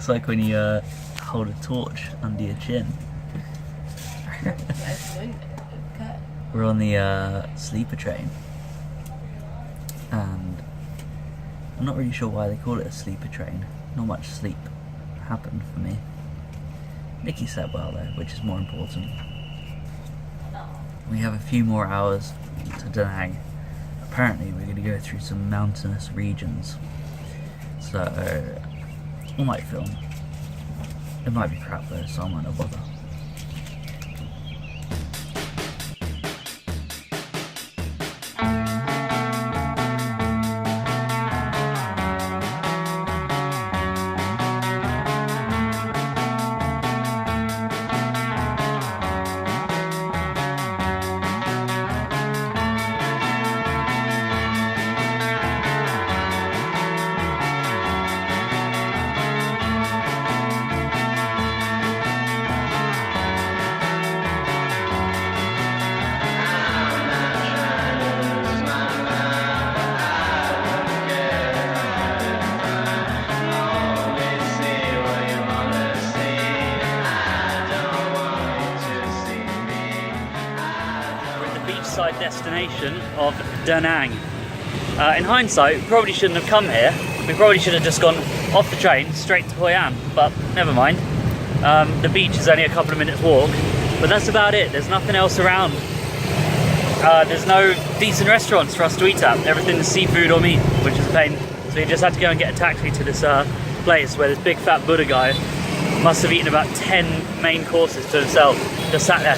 looks like when you hold a torch under your chin. We're on the sleeper train, and I'm not really sure why they call it a sleeper train. Not much sleep happened for me. Nikki slept well though, which is more important. We have a few more hours to Da Nang. Apparently we're going to go through some mountainous regions, so I might film. It might be crap though, so I might not bother. Beachside destination of Da Nang. In hindsight, we probably shouldn't have come here. We probably should have just gone off the train straight to Hoi An, but never mind. The beach is only a couple of minutes walk, but that's about it. There's nothing else around. There's no decent restaurants for us to eat at. Everything is seafood or meat, which is a pain. So we just had to go and get a taxi to this place where this big fat Buddha guy must have eaten about 10 main courses to himself. Just sat there.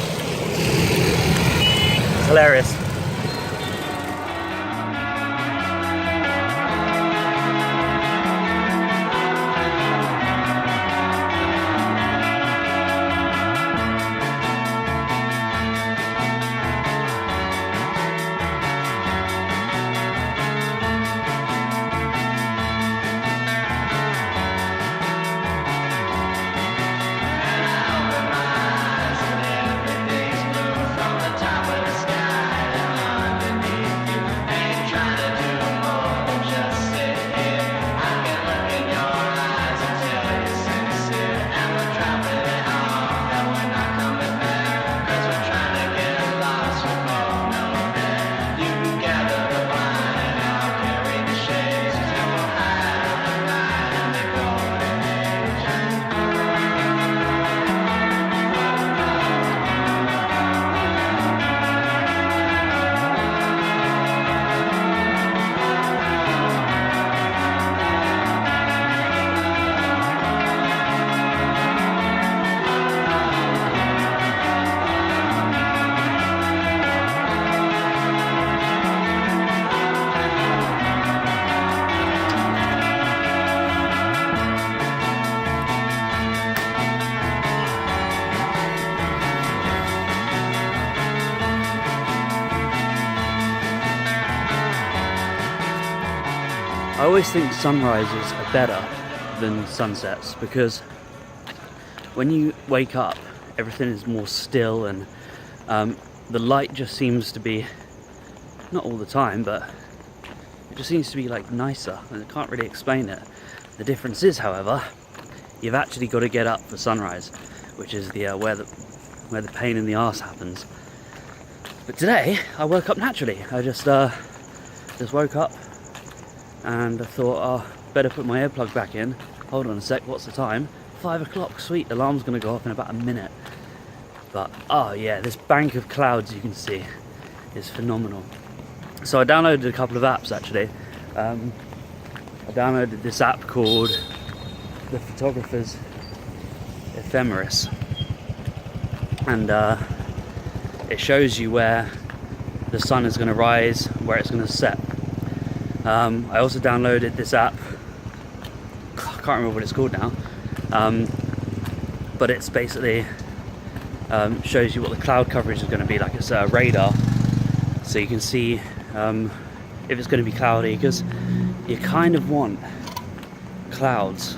Hilarious. I always think sunrises are better than sunsets because when you wake up, everything is more still and the light just seems to be, not all the time, but it just seems to be like nicer, and I can't really explain it. The difference is, however, you've actually got to get up for sunrise, which is the where the pain in the arse happens. But today I woke up naturally. I just woke up and I thought, oh, better put my earplug back in. Hold on a sec, what's the time? 5 o'clock, sweet, alarm's gonna go off in about a minute. But, oh yeah, this bank of clouds you can see is phenomenal. So I downloaded a couple of apps actually. I downloaded this app called The Photographer's Ephemeris. And it shows you where the sun is gonna rise, where it's gonna set. I also downloaded this app, I can't remember what it's called now, but it's basically shows you what the cloud coverage is going to be like. It's a radar, so you can see if it's going to be cloudy, because you kind of want clouds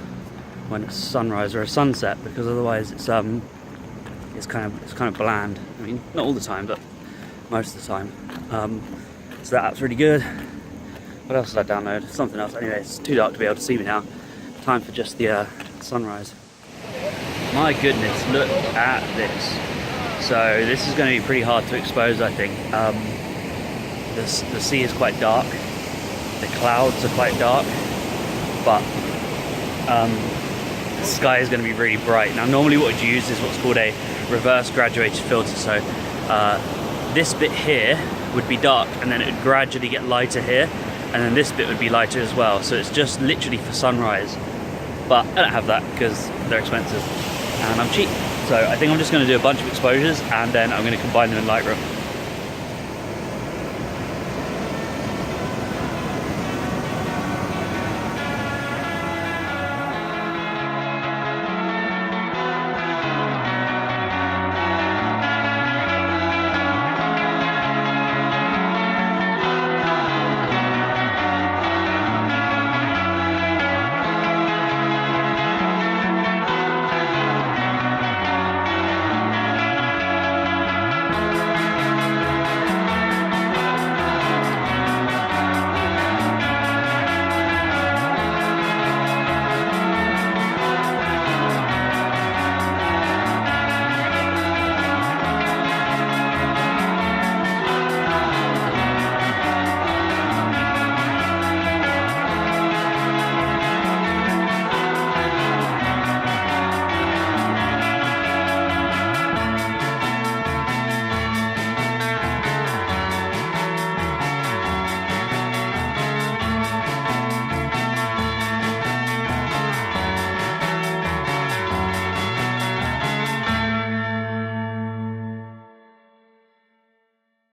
when it's sunrise or a sunset, because otherwise it's kind of bland. I mean, not all the time, but most of the time. So that app's really good. What else did I download? Something else. Anyway, it's too dark to be able to see me now. Time for just the sunrise. My goodness, look at this. So this is going to be pretty hard to expose, I think. The sea is quite dark, the clouds are quite dark, but the sky is going to be really bright. Now normally what you'd use is what's called a reverse graduated filter. So this bit here would be dark, and then it would gradually get lighter here, and then this bit would be lighter as well. So it's just literally for sunrise, but I don't have that because they're expensive and I'm cheap. So I think I'm just going to do a bunch of exposures and then I'm going to combine them in Lightroom.